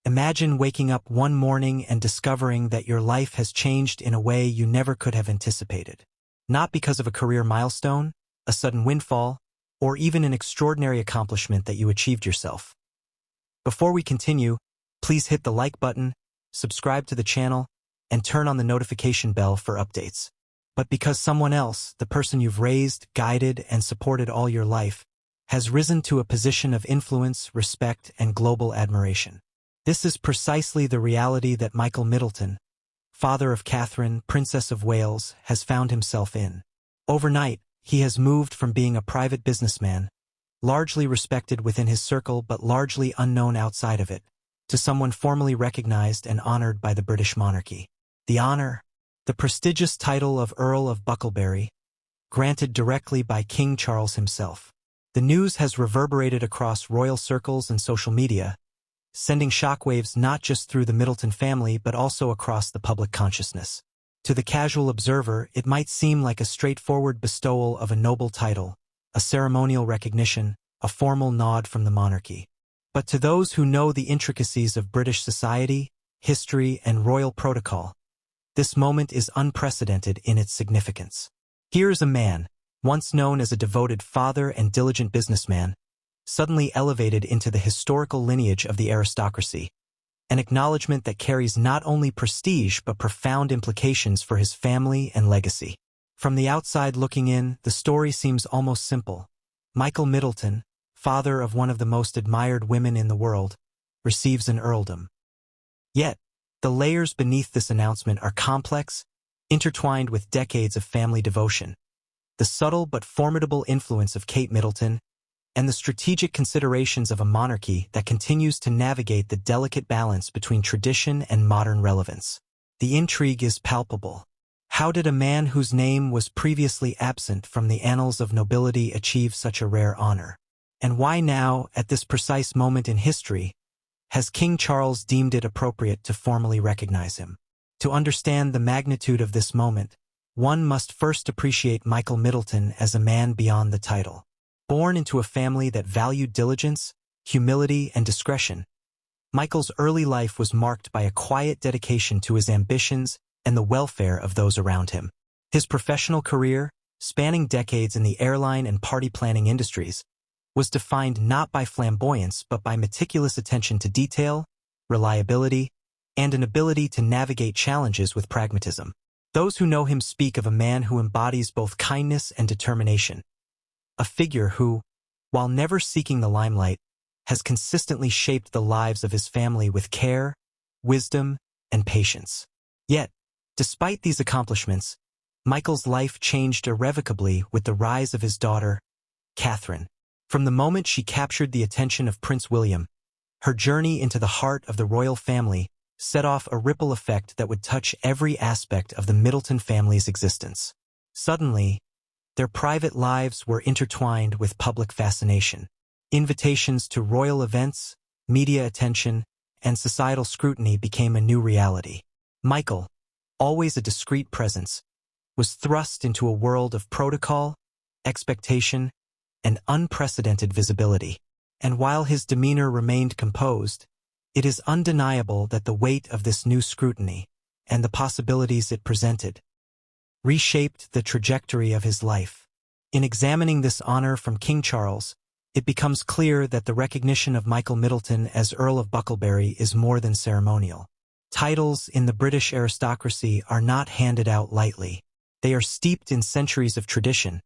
Imagine waking up one morning and discovering that your life has changed in a way you never could have anticipated. Not because of a career milestone, a sudden windfall, or even an extraordinary accomplishment that you achieved yourself. Before we continue, please hit the like button, subscribe to the channel, and turn on the notification bell for updates. But because someone else, the person you've raised, guided, and supported all your life, has risen to a position of influence, respect, and global admiration. This is precisely the reality that Michael Middleton, father of Catherine, Princess of Wales, has found himself in. Overnight, he has moved from being a private businessman, largely respected within his circle but largely unknown outside of it, to someone formally recognized and honored by the British monarchy. The honor, the prestigious title of Earl of Bucklebury, granted directly by King Charles himself. The news has reverberated across royal circles and social media, sending shockwaves not just through the Middleton family but also across the public consciousness. To the casual observer, it might seem like a straightforward bestowal of a noble title, a ceremonial recognition, a formal nod from the monarchy. But to those who know the intricacies of British society, history, and royal protocol, this moment is unprecedented in its significance. Here's a man, once known as a devoted father and diligent businessman, suddenly elevated into the historical lineage of the aristocracy, an acknowledgement that carries not only prestige but profound implications for his family and legacy. From the outside looking in, the story seems almost simple. Michael Middleton, father of one of the most admired women in the world, receives an earldom. Yet, the layers beneath this announcement are complex, intertwined with decades of family devotion. The subtle but formidable influence of Kate Middleton, and the strategic considerations of a monarchy that continues to navigate the delicate balance between tradition and modern relevance. The intrigue is palpable. How did a man whose name was previously absent from the annals of nobility achieve such a rare honor? And why now, at this precise moment in history, has King Charles deemed it appropriate to formally recognize him? To understand the magnitude of this moment, one must first appreciate Michael Middleton as a man beyond the title. Born into a family that valued diligence, humility, and discretion, Michael's early life was marked by a quiet dedication to his ambitions and the welfare of those around him. His professional career, spanning decades in the airline and party planning industries, was defined not by flamboyance but by meticulous attention to detail, reliability, and an ability to navigate challenges with pragmatism. Those who know him speak of a man who embodies both kindness and determination, a figure who, while never seeking the limelight, has consistently shaped the lives of his family with care, wisdom, and patience. Yet, despite these accomplishments, Michael's life changed irrevocably with the rise of his daughter, Catherine. From the moment she captured the attention of Prince William, her journey into the heart of the royal family set off a ripple effect that would touch every aspect of the Middleton family's existence. Suddenly, their private lives were intertwined with public fascination. Invitations to royal events, media attention, and societal scrutiny became a new reality. Michael, always a discreet presence, was thrust into a world of protocol, expectation, and unprecedented visibility. And while his demeanor remained composed, it is undeniable that the weight of this new scrutiny, and the possibilities it presented, reshaped the trajectory of his life. In examining this honor from King Charles, it becomes clear that the recognition of Michael Middleton as Earl of Bucklebury is more than ceremonial. Titles in the British aristocracy are not handed out lightly. They are steeped in centuries of tradition,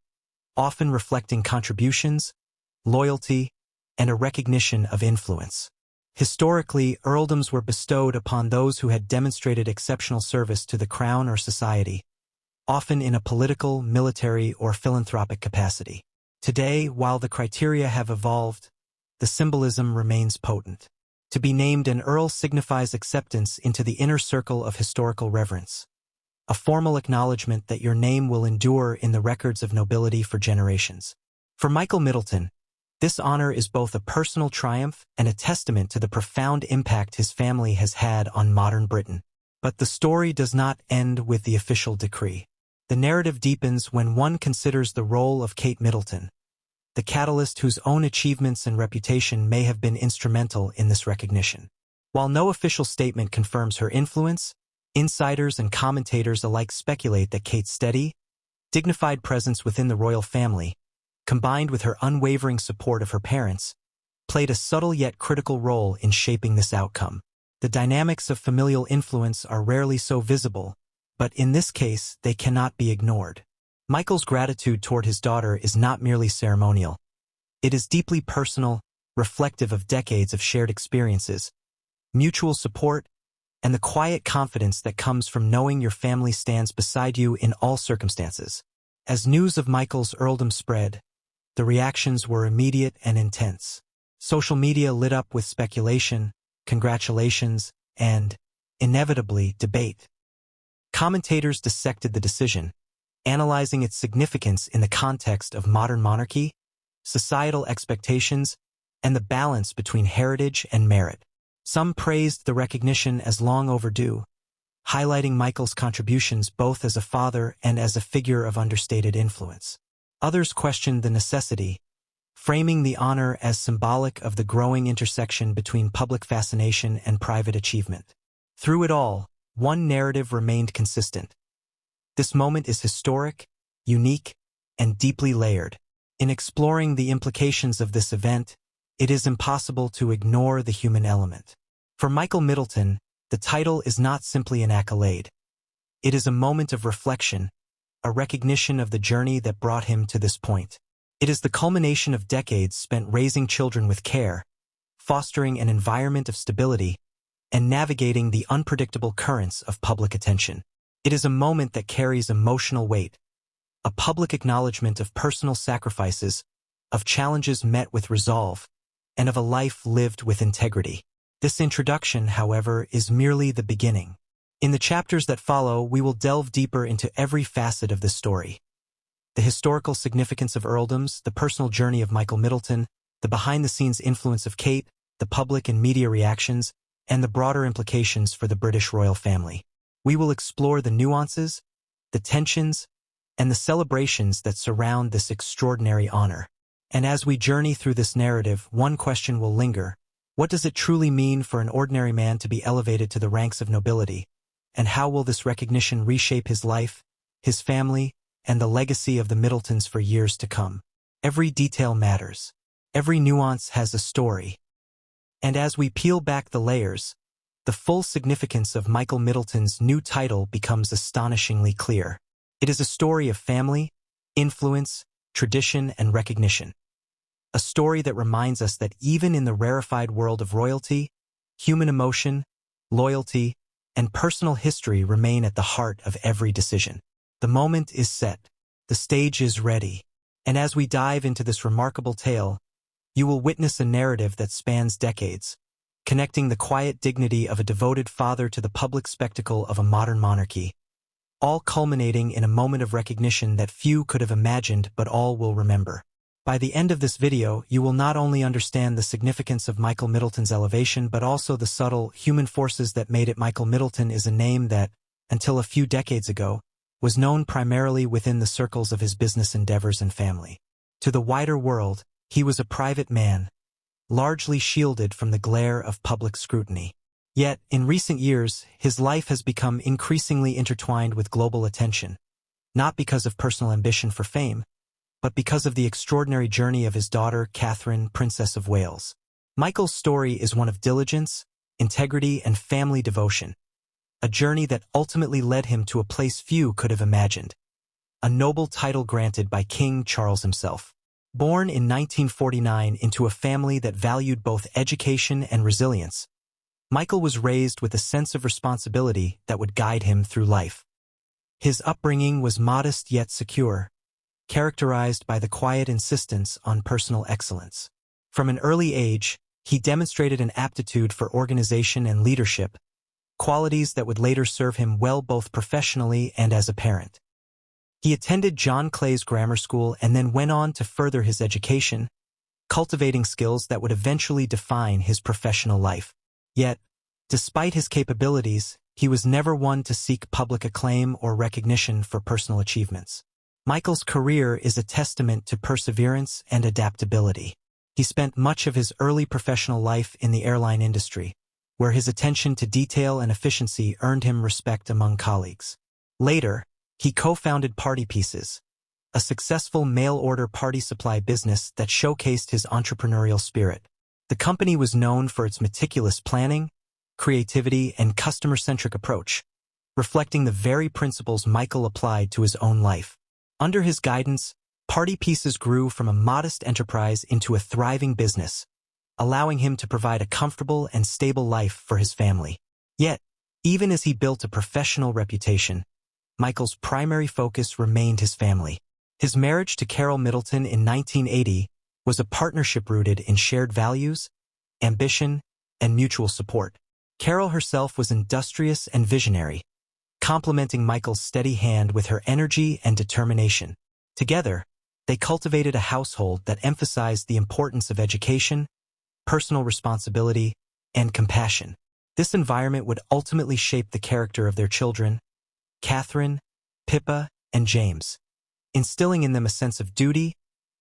often reflecting contributions, loyalty, and a recognition of influence. Historically, earldoms were bestowed upon those who had demonstrated exceptional service to the crown or society, often in a political, military, or philanthropic capacity. Today, while the criteria have evolved, the symbolism remains potent. To be named an earl signifies acceptance into the inner circle of historical reverence, a formal acknowledgement that your name will endure in the records of nobility for generations. For Michael Middleton, this honor is both a personal triumph and a testament to the profound impact his family has had on modern Britain. But the story does not end with the official decree. The narrative deepens when one considers the role of Kate Middleton, the catalyst whose own achievements and reputation may have been instrumental in this recognition. While no official statement confirms her influence, insiders and commentators alike speculate that Kate's steady, dignified presence within the royal family, combined with her unwavering support of her parents, played a subtle yet critical role in shaping this outcome. The dynamics of familial influence are rarely so visible, but in this case, they cannot be ignored. Michael's gratitude toward his daughter is not merely ceremonial. It is deeply personal, reflective of decades of shared experiences, mutual support, and the quiet confidence that comes from knowing your family stands beside you in all circumstances. As news of Michael's earldom spread, the reactions were immediate and intense. Social media lit up with speculation, congratulations, and, inevitably, debate. Commentators dissected the decision, analyzing its significance in the context of modern monarchy, societal expectations, and the balance between heritage and merit. Some praised the recognition as long overdue, highlighting Michael's contributions both as a father and as a figure of understated influence. Others questioned the necessity, framing the honor as symbolic of the growing intersection between public fascination and private achievement. Through it all, one narrative remained consistent. This moment is historic, unique, and deeply layered. In exploring the implications of this event, it is impossible to ignore the human element. For Michael Middleton, the title is not simply an accolade. It is a moment of reflection, a recognition of the journey that brought him to this point. It is the culmination of decades spent raising children with care, fostering an environment of stability, and navigating the unpredictable currents of public attention. It is a moment that carries emotional weight, a public acknowledgement of personal sacrifices, of challenges met with resolve, and of a life lived with integrity. This introduction, however, is merely the beginning. In the chapters that follow, we will delve deeper into every facet of this story. The historical significance of earldoms, the personal journey of Michael Middleton, the behind-the-scenes influence of Kate, the public and media reactions, and the broader implications for the British royal family. We will explore the nuances, the tensions, and the celebrations that surround this extraordinary honor. And as we journey through this narrative, one question will linger. What does it truly mean for an ordinary man to be elevated to the ranks of nobility? And how will this recognition reshape his life, his family, and the legacy of the Middletons for years to come? Every detail matters. Every nuance has a story. And as we peel back the layers, the full significance of Michael Middleton's new title becomes astonishingly clear. It is a story of family, influence, tradition, and recognition. A story that reminds us that even in the rarefied world of royalty, human emotion, loyalty, and personal history remain at the heart of every decision. The moment is set. The stage is ready. And as we dive into this remarkable tale, you will witness a narrative that spans decades, connecting the quiet dignity of a devoted father to the public spectacle of a modern monarchy, all culminating in a moment of recognition that few could have imagined but all will remember. By the end of this video, you will not only understand the significance of Michael Middleton's elevation but also the subtle, human forces that made it. Michael Middleton is a name that, until a few decades ago, was known primarily within the circles of his business endeavors and family. To the wider world, he was a private man, largely shielded from the glare of public scrutiny. Yet, in recent years, his life has become increasingly intertwined with global attention, not because of personal ambition for fame, but because of the extraordinary journey of his daughter, Catherine, Princess of Wales. Michael's story is one of diligence, integrity, and family devotion, a journey that ultimately led him to a place few could have imagined, a noble title granted by King Charles himself. Born in 1949 into a family that valued both education and resilience, Michael was raised with a sense of responsibility that would guide him through life. His upbringing was modest yet secure, characterized by the quiet insistence on personal excellence. From an early age, he demonstrated an aptitude for organization and leadership, qualities that would later serve him well both professionally and as a parent. He attended John Clay's grammar school and then went on to further his education, cultivating skills that would eventually define his professional life. Yet, despite his capabilities, he was never one to seek public acclaim or recognition for personal achievements. Michael's career is a testament to perseverance and adaptability. He spent much of his early professional life in the airline industry, where his attention to detail and efficiency earned him respect among colleagues. Later, he co-founded Party Pieces, a successful mail-order party supply business that showcased his entrepreneurial spirit. The company was known for its meticulous planning, creativity, and customer-centric approach, reflecting the very principles Michael applied to his own life. Under his guidance, Party Pieces grew from a modest enterprise into a thriving business, allowing him to provide a comfortable and stable life for his family. Yet, even as he built a professional reputation, Michael's primary focus remained his family. His marriage to Carol Middleton in 1980 was a partnership rooted in shared values, ambition, and mutual support. Carol herself was industrious and visionary, complementing Michael's steady hand with her energy and determination. Together, they cultivated a household that emphasized the importance of education, personal responsibility, and compassion. This environment would ultimately shape the character of their children, Catherine, Pippa, and James, instilling in them a sense of duty,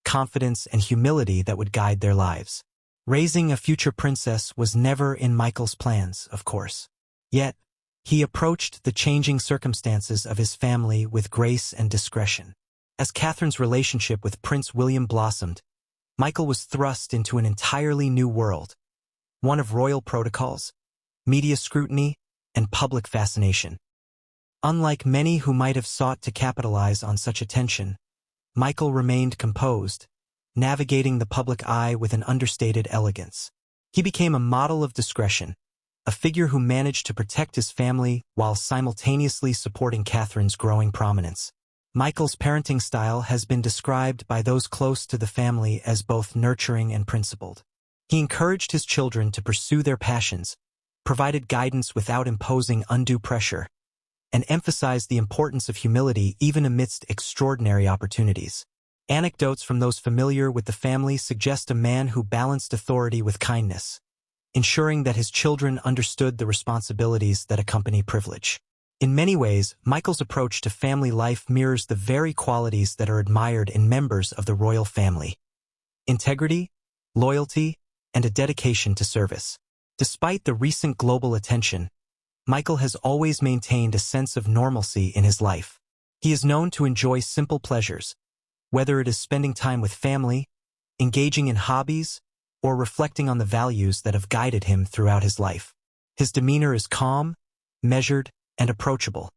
confidence, and humility that would guide their lives. Raising a future princess was never in Michael's plans, of course. Yet, he approached the changing circumstances of his family with grace and discretion. As Catherine's relationship with Prince William blossomed, Michael was thrust into an entirely new world, one of royal protocols, media scrutiny, and public fascination. Unlike many who might have sought to capitalize on such attention, Michael remained composed, navigating the public eye with an understated elegance. He became a model of discretion, a figure who managed to protect his family while simultaneously supporting Catherine's growing prominence. Michael's parenting style has been described by those close to the family as both nurturing and principled. He encouraged his children to pursue their passions, provided guidance without imposing undue pressure, and emphasized the importance of humility even amidst extraordinary opportunities. Anecdotes from those familiar with the family suggest a man who balanced authority with kindness, ensuring that his children understood the responsibilities that accompany privilege. In many ways, Michael's approach to family life mirrors the very qualities that are admired in members of the royal family: integrity, loyalty, and a dedication to service. Despite the recent global attention, Michael has always maintained a sense of normalcy in his life. He is known to enjoy simple pleasures, whether it is spending time with family, engaging in hobbies, or reflecting on the values that have guided him throughout his life. His demeanor is calm, measured, and approachable,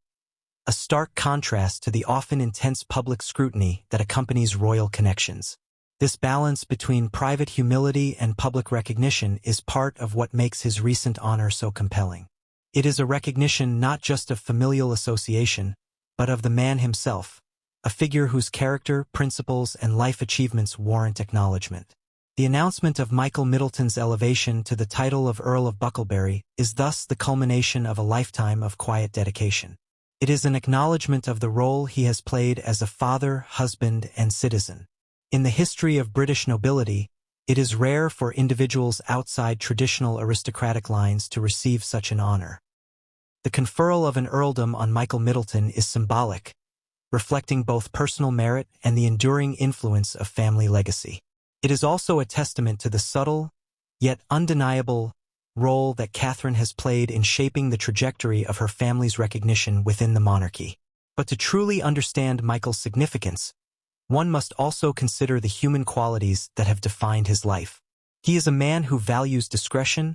a stark contrast to the often intense public scrutiny that accompanies royal connections. This balance between private humility and public recognition is part of what makes his recent honor so compelling. It is a recognition not just of familial association, but of the man himself, a figure whose character, principles, and life achievements warrant acknowledgement. The announcement of Michael Middleton's elevation to the title of Earl of Bucklebury is thus the culmination of a lifetime of quiet dedication. It is an acknowledgement of the role he has played as a father, husband, and citizen. In the history of British nobility, it is rare for individuals outside traditional aristocratic lines to receive such an honor. The conferral of an earldom on Michael Middleton is symbolic, reflecting both personal merit and the enduring influence of family legacy. It is also a testament to the subtle, yet undeniable, role that Catherine has played in shaping the trajectory of her family's recognition within the monarchy. But to truly understand Michael's significance, one must also consider the human qualities that have defined his life. He is a man who values discretion,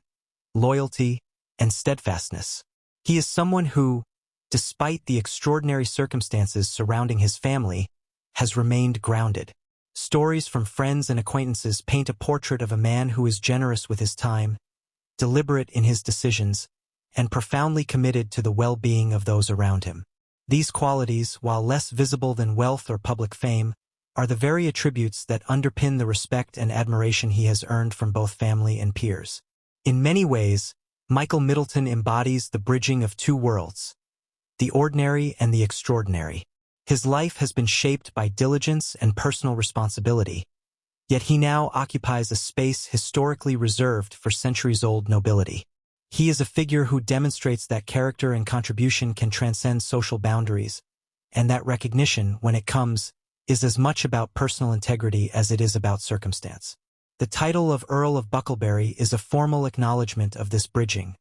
loyalty, and steadfastness. He is someone who, despite the extraordinary circumstances surrounding his family, has remained grounded. Stories from friends and acquaintances paint a portrait of a man who is generous with his time, deliberate in his decisions, and profoundly committed to the well-being of those around him. These qualities, while less visible than wealth or public fame, are the very attributes that underpin the respect and admiration he has earned from both family and peers. In many ways, Michael Middleton embodies the bridging of two worlds, the ordinary and the extraordinary. His life has been shaped by diligence and personal responsibility, yet he now occupies a space historically reserved for centuries-old nobility. He is a figure who demonstrates that character and contribution can transcend social boundaries, and that recognition, when it comes, is as much about personal integrity as it is about circumstance. The title of Earl of Bucklebury is a formal acknowledgement of this bridging,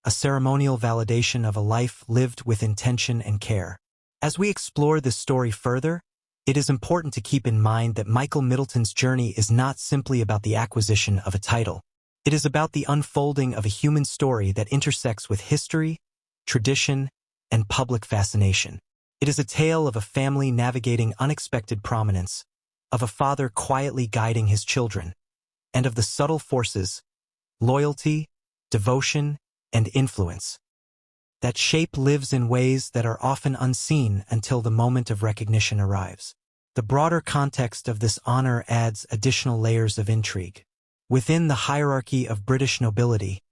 a ceremonial validation of a life lived with intention and care. As we explore this story further, it is important to keep in mind that Michael Middleton's journey is not simply about the acquisition of a title. It is about the unfolding of a human story that intersects with history, tradition, and public fascination. It is a tale of a family navigating unexpected prominence, of a father quietly guiding his children, and of the subtle forces, loyalty, devotion, and influence that shape lives in ways that are often unseen until the moment of recognition arrives. The broader context of this honor adds additional layers of intrigue. Within the hierarchy of British nobility,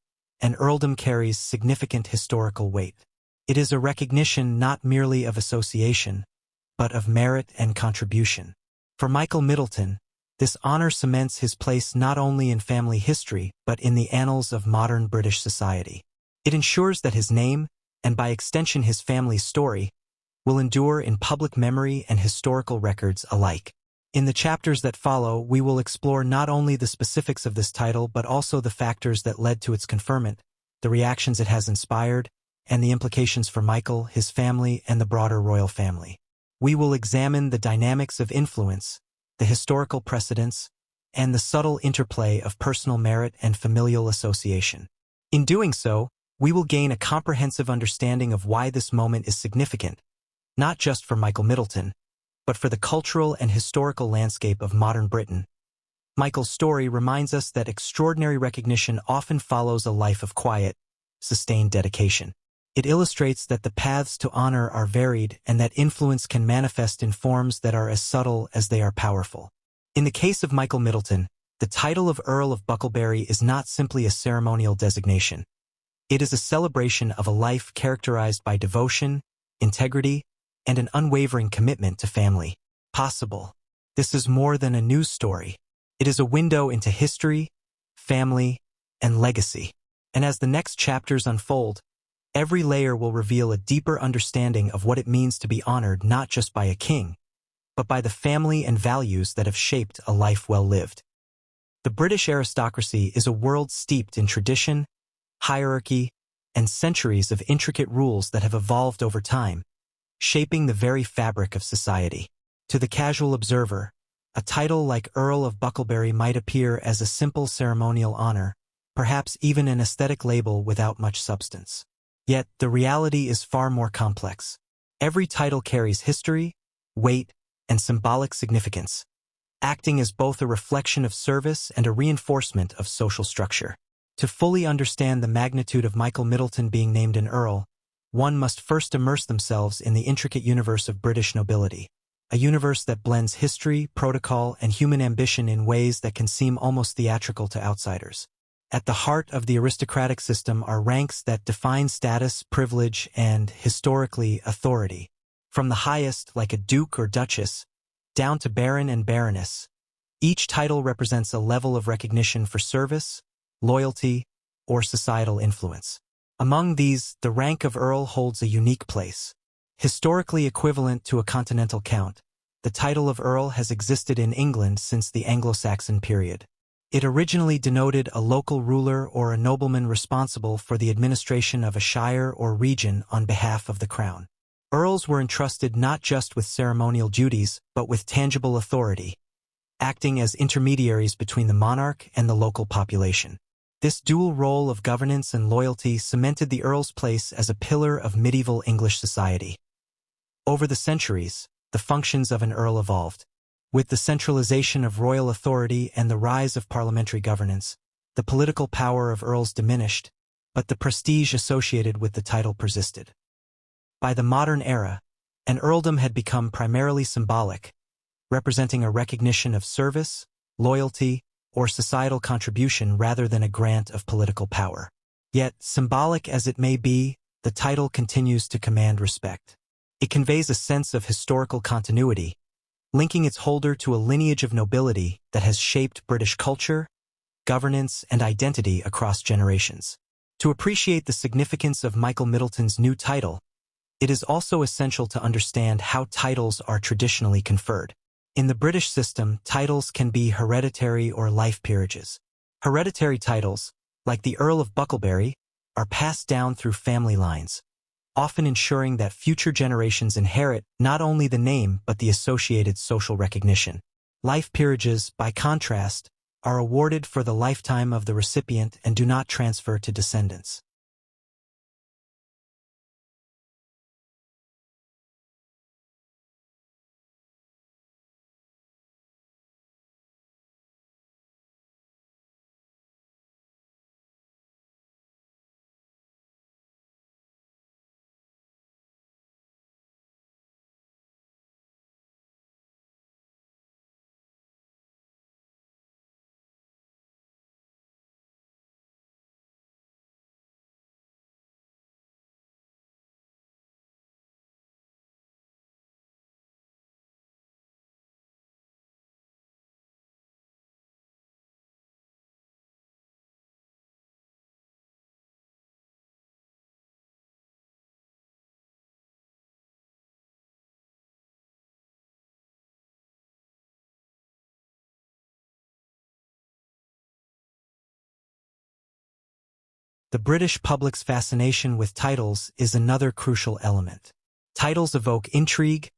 an earldom carries significant historical weight. It is a recognition not merely of association, but of merit and contribution. For Michael Middleton, this honor cements his place not only in family history but in the annals of modern British society. It ensures that his name, and by extension his family's story, will endure in public memory and historical records alike. In the chapters that follow, we will explore not only the specifics of this title but also the factors that led to its conferment, the reactions it has inspired, and the implications for Michael, his family, and the broader royal family. We will examine the dynamics of influence, the historical precedents, and the subtle interplay of personal merit and familial association. In doing so, we will gain a comprehensive understanding of why this moment is significant, not just for Michael Middleton, but for the cultural and historical landscape of modern Britain. Michael's story reminds us that extraordinary recognition often follows a life of quiet, sustained dedication. It illustrates that the paths to honor are varied and that influence can manifest in forms that are as subtle as they are powerful. In the case of Michael Middleton, the title of Earl of Bucklebury is not simply a ceremonial designation. It is a celebration of a life characterized by devotion, integrity, and an unwavering commitment to family. Possible. This is more than a news story. It is a window into history, family, and legacy. And as the next chapters unfold, every layer will reveal a deeper understanding of what it means to be honored not just by a king, but by the family and values that have shaped a life well lived. The British aristocracy is a world steeped in tradition, hierarchy, and centuries of intricate rules that have evolved over time, shaping the very fabric of society. To the casual observer, a title like Earl of Bucklebury might appear as a simple ceremonial honor, perhaps even an aesthetic label without much substance. Yet, the reality is far more complex. Every title carries history, weight, and symbolic significance, acting as both a reflection of service and a reinforcement of social structure. To fully understand the magnitude of Michael Middleton being named an Earl, one must first immerse themselves in the intricate universe of British nobility, a universe that blends history, protocol, and human ambition in ways that can seem almost theatrical to outsiders. At the heart of the aristocratic system are ranks that define status, privilege, and, historically, authority. From the highest, like a duke or duchess, down to baron and baroness, each title represents a level of recognition for service, loyalty, or societal influence. Among these, the rank of Earl holds a unique place. Historically equivalent to a continental count, the title of Earl has existed in England since the Anglo-Saxon period. It originally denoted a local ruler or a nobleman responsible for the administration of a shire or region on behalf of the crown. Earls were entrusted not just with ceremonial duties, but with tangible authority, acting as intermediaries between the monarch and the local population. This dual role of governance and loyalty cemented the Earl's place as a pillar of medieval English society. Over the centuries, the functions of an Earl evolved. With the centralization of royal authority and the rise of parliamentary governance, the political power of Earls diminished, but the prestige associated with the title persisted. By the modern era, an earldom had become primarily symbolic, representing a recognition of service, loyalty, or societal contribution rather than a grant of political power. Yet, symbolic as it may be, the title continues to command respect. It conveys a sense of historical continuity, linking its holder to a lineage of nobility that has shaped British culture, governance, and identity across generations. To appreciate the significance of Michael Middleton's new title, it is also essential to understand how titles are traditionally conferred. In the British system, titles can be hereditary or life peerages. Hereditary titles, like the Earl of Bucklebury, are passed down through family lines, often ensuring that future generations inherit not only the name but the associated social recognition. Life peerages, by contrast, are awarded for the lifetime of the recipient and do not transfer to descendants. The British public's fascination with titles is another crucial element. Titles evoke intrigue,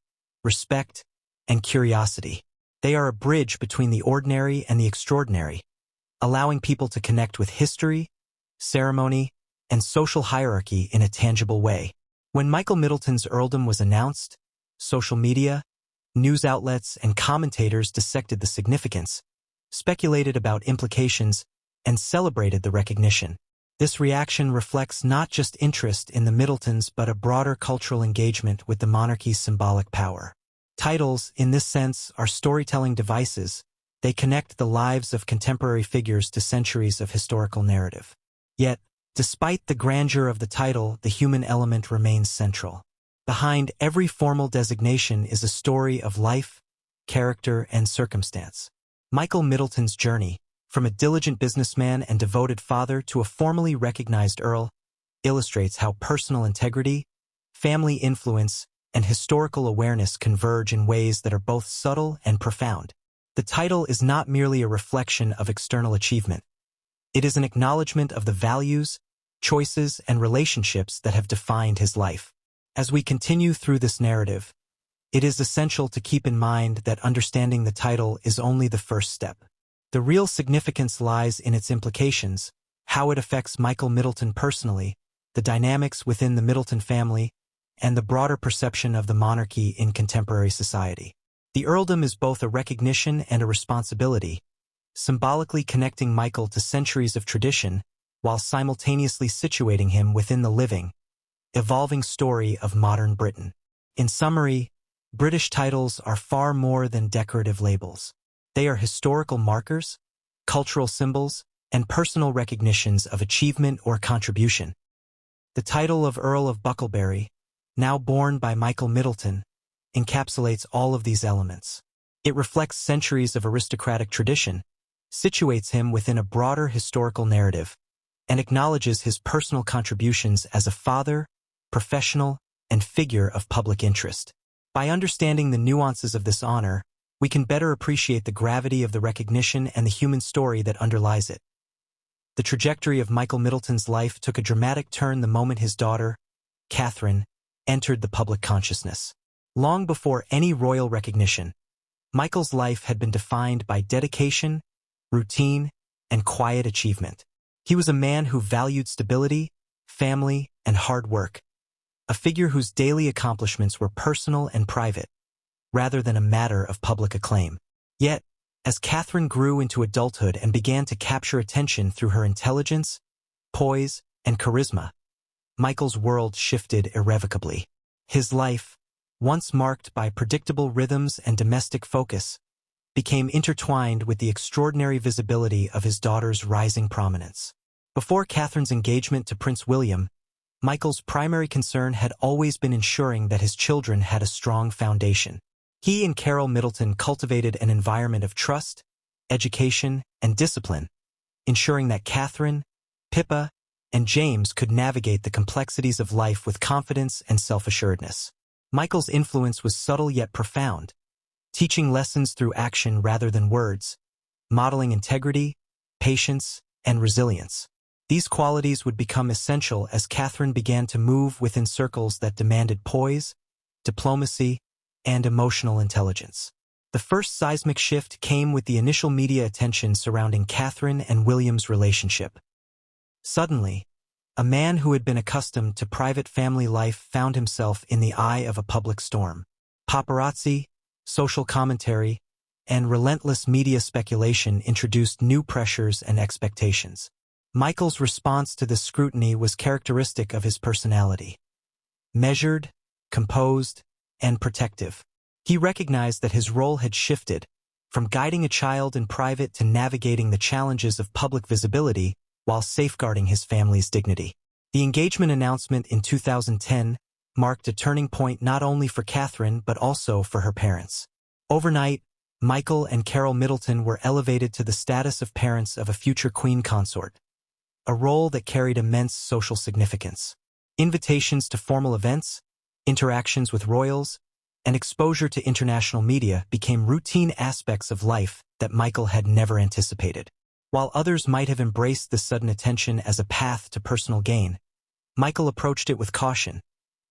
respect, and curiosity. They are a bridge between the ordinary and the extraordinary, allowing people to connect with history, ceremony, and social hierarchy in a tangible way. When Michael Middleton's earldom was announced, social media, news outlets, and commentators dissected the significance, speculated about implications, and celebrated the recognition. This reaction reflects not just interest in the Middletons but a broader cultural engagement with the monarchy's symbolic power. Titles, in this sense, are storytelling devices. They connect the lives of contemporary figures to centuries of historical narrative. Yet, despite the grandeur of the title, the human element remains central. Behind every formal designation is a story of life, character, and circumstance. Michael Middleton's journey, from a diligent businessman and devoted father to a formally recognized earl, illustrates how personal integrity, family influence, and historical awareness converge in ways that are both subtle and profound. The title is not merely a reflection of external achievement. It is an acknowledgement of the values, choices, and relationships that have defined his life. As we continue through this narrative, it is essential to keep in mind that understanding the title is only the first step. The real significance lies in its implications, how it affects Michael Middleton personally, the dynamics within the Middleton family, and the broader perception of the monarchy in contemporary society. The earldom is both a recognition and a responsibility, symbolically connecting Michael to centuries of tradition, while simultaneously situating him within the living, evolving story of modern Britain. In summary, British titles are far more than decorative labels. They are historical markers, cultural symbols, and personal recognitions of achievement or contribution. The title of Earl of Bucklebury, now borne by Michael Middleton, encapsulates all of these elements. It reflects centuries of aristocratic tradition, situates him within a broader historical narrative, and acknowledges his personal contributions as a father, professional, and figure of public interest. By understanding the nuances of this honor, we can better appreciate the gravity of the recognition and the human story that underlies it. The trajectory of Michael Middleton's life took a dramatic turn the moment his daughter, Catherine, entered the public consciousness. Long before any royal recognition, Michael's life had been defined by dedication, routine, and quiet achievement. He was a man who valued stability, family, and hard work, a figure whose daily accomplishments were personal and private, rather than a matter of public acclaim. Yet, as Catherine grew into adulthood and began to capture attention through her intelligence, poise, and charisma, Michael's world shifted irrevocably. His life, once marked by predictable rhythms and domestic focus, became intertwined with the extraordinary visibility of his daughter's rising prominence. Before Catherine's engagement to Prince William, Michael's primary concern had always been ensuring that his children had a strong foundation. He and Carol Middleton cultivated an environment of trust, education, and discipline, ensuring that Catherine, Pippa, and James could navigate the complexities of life with confidence and self-assuredness. Michael's influence was subtle yet profound, teaching lessons through action rather than words, modeling integrity, patience, and resilience. These qualities would become essential as Catherine began to move within circles that demanded poise, diplomacy, and emotional intelligence. The first seismic shift came with the initial media attention surrounding Catherine and William's relationship. Suddenly, a man who had been accustomed to private family life found himself in the eye of a public storm. Paparazzi, social commentary, and relentless media speculation introduced new pressures and expectations. Michael's response to this scrutiny was characteristic of his personality. Measured, composed, and protective. He recognized that his role had shifted, from guiding a child in private to navigating the challenges of public visibility while safeguarding his family's dignity. The engagement announcement in 2010 marked a turning point not only for Catherine but also for her parents. Overnight, Michael and Carol Middleton were elevated to the status of parents of a future queen consort, a role that carried immense social significance. Invitations to formal events, interactions with royals, and exposure to international media became routine aspects of life that Michael had never anticipated. While others might have embraced the sudden attention as a path to personal gain, Michael approached it with caution,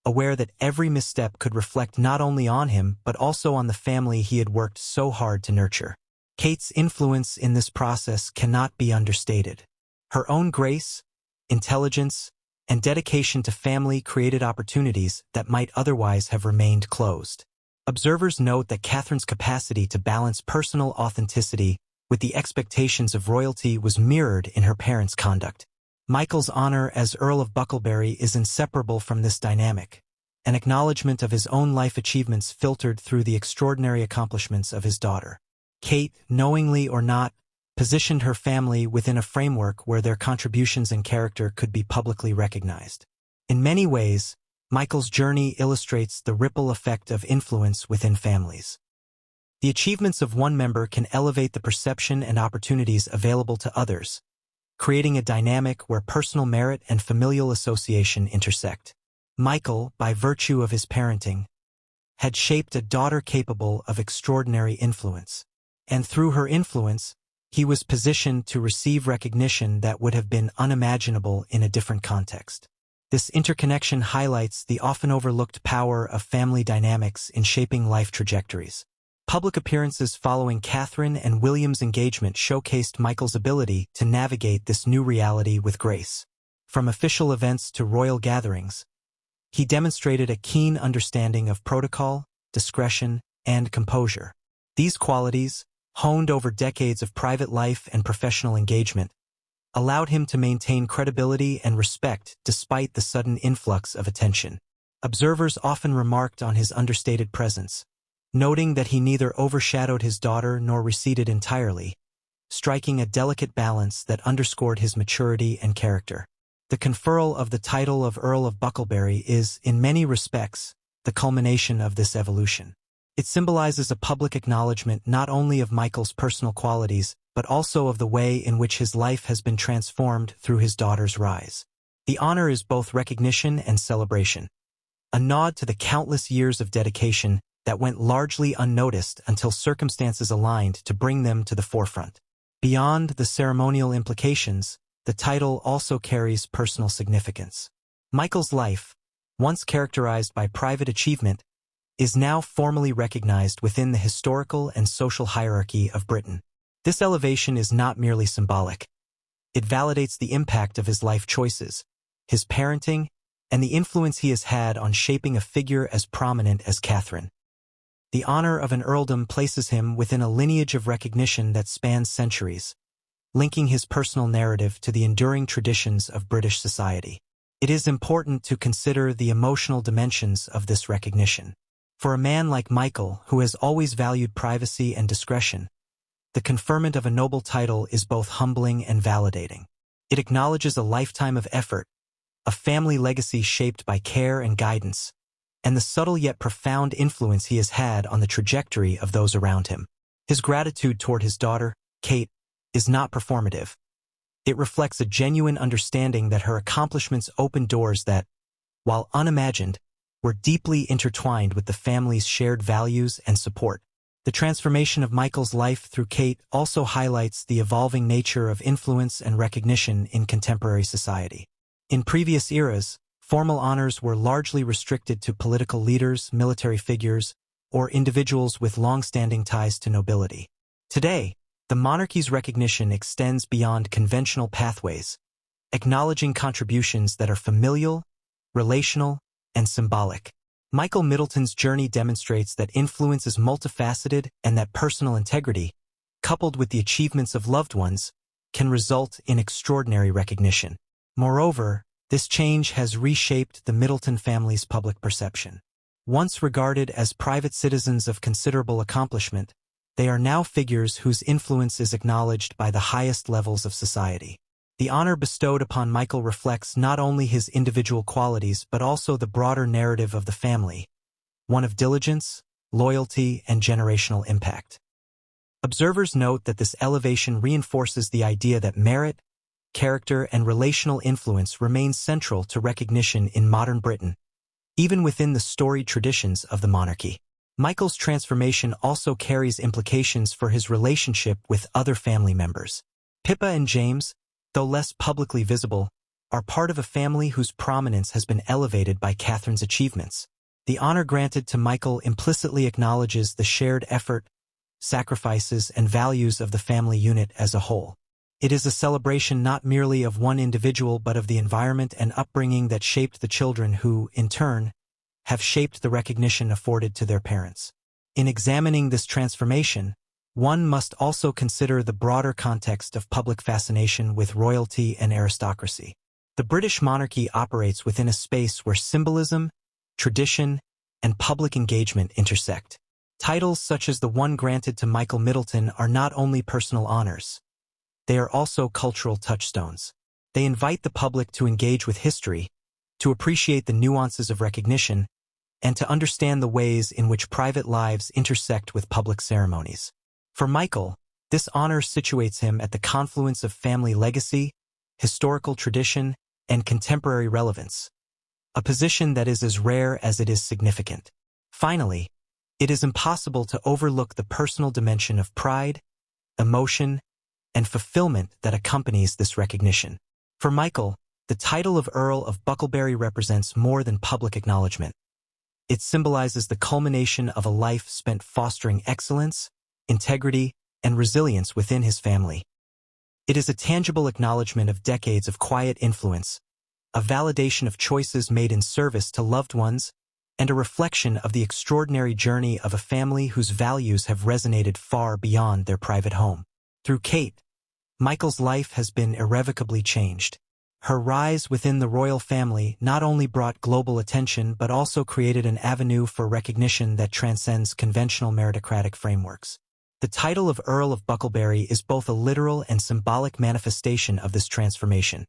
aware that every misstep could reflect not only on him but also on the family he had worked so hard to nurture. Kate's influence in this process cannot be understated. Her own grace, intelligence, and dedication to family created opportunities that might otherwise have remained closed. Observers note that Catherine's capacity to balance personal authenticity with the expectations of royalty was mirrored in her parents' conduct. Michael's honor as Earl of Bucklebury is inseparable from this dynamic, an acknowledgement of his own life achievements filtered through the extraordinary accomplishments of his daughter. Kate, knowingly or not, positioned her family within a framework where their contributions and character could be publicly recognized. In many ways, Michael's journey illustrates the ripple effect of influence within families. The achievements of one member can elevate the perception and opportunities available to others, creating a dynamic where personal merit and familial association intersect. Michael, by virtue of his parenting, had shaped a daughter capable of extraordinary influence, and through her influence, he was positioned to receive recognition that would have been unimaginable in a different context. This interconnection highlights the often overlooked power of family dynamics in shaping life trajectories. Public appearances following Catherine and William's engagement showcased Michael's ability to navigate this new reality with grace. From official events to royal gatherings, he demonstrated a keen understanding of protocol, discretion, and composure. These qualities, honed over decades of private life and professional engagement, allowed him to maintain credibility and respect despite the sudden influx of attention. Observers often remarked on his understated presence, noting that he neither overshadowed his daughter nor receded entirely, striking a delicate balance that underscored his maturity and character. The conferral of the title of Earl of Bucklebury is, in many respects, the culmination of this evolution. It symbolizes a public acknowledgement not only of Michael's personal qualities, but also of the way in which his life has been transformed through his daughter's rise. The honor is both recognition and celebration, a nod to the countless years of dedication that went largely unnoticed until circumstances aligned to bring them to the forefront. Beyond the ceremonial implications, the title also carries personal significance. Michael's life, once characterized by private achievement, is now formally recognized within the historical and social hierarchy of Britain. This elevation is not merely symbolic. It validates the impact of his life choices, his parenting, and the influence he has had on shaping a figure as prominent as Catherine. The honor of an earldom places him within a lineage of recognition that spans centuries, linking his personal narrative to the enduring traditions of British society. It is important to consider the emotional dimensions of this recognition. For a man like Michael, who has always valued privacy and discretion, the conferment of a noble title is both humbling and validating. It acknowledges a lifetime of effort, a family legacy shaped by care and guidance, and the subtle yet profound influence he has had on the trajectory of those around him. His gratitude toward his daughter, Kate, is not performative. It reflects a genuine understanding that her accomplishments opened doors that, while unimagined, were deeply intertwined with the family's shared values and support. The transformation of Michael's life through Kate also highlights the evolving nature of influence and recognition in contemporary society. In previous eras, formal honors were largely restricted to political leaders, military figures, or individuals with long-standing ties to nobility. Today, the monarchy's recognition extends beyond conventional pathways, acknowledging contributions that are familial, relational, and symbolic. Michael Middleton's journey demonstrates that influence is multifaceted and that personal integrity, coupled with the achievements of loved ones, can result in extraordinary recognition. Moreover, this change has reshaped the Middleton family's public perception. Once regarded as private citizens of considerable accomplishment, they are now figures whose influence is acknowledged by the highest levels of society. The honor bestowed upon Michael reflects not only his individual qualities but also the broader narrative of the family, one of diligence, loyalty, and generational impact. Observers note that this elevation reinforces the idea that merit, character, and relational influence remain central to recognition in modern Britain, even within the storied traditions of the monarchy. Michael's transformation also carries implications for his relationship with other family members. Pippa and James, though less publicly visible, are part of a family whose prominence has been elevated by Catherine's achievements. The honor granted to Michael implicitly acknowledges the shared effort, sacrifices, and values of the family unit as a whole. It is a celebration not merely of one individual but of the environment and upbringing that shaped the children who, in turn, have shaped the recognition afforded to their parents. In examining this transformation, one must also consider the broader context of public fascination with royalty and aristocracy. The British monarchy operates within a space where symbolism, tradition, and public engagement intersect. Titles such as the one granted to Michael Middleton are not only personal honors. They are also cultural touchstones. They invite the public to engage with history, to appreciate the nuances of recognition, and to understand the ways in which private lives intersect with public ceremonies. For Michael, this honor situates him at the confluence of family legacy, historical tradition, and contemporary relevance, a position that is as rare as it is significant. Finally, it is impossible to overlook the personal dimension of pride, emotion, and fulfillment that accompanies this recognition. For Michael, the title of Earl of Bucklebury represents more than public acknowledgement. It symbolizes the culmination of a life spent fostering excellence, integrity, and resilience within his family. It is a tangible acknowledgement of decades of quiet influence, a validation of choices made in service to loved ones, and a reflection of the extraordinary journey of a family whose values have resonated far beyond their private home. Through Kate, Michael's life has been irrevocably changed. Her rise within the royal family not only brought global attention but also created an avenue for recognition that transcends conventional meritocratic frameworks. The title of Earl of Bucklebury is both a literal and symbolic manifestation of this transformation,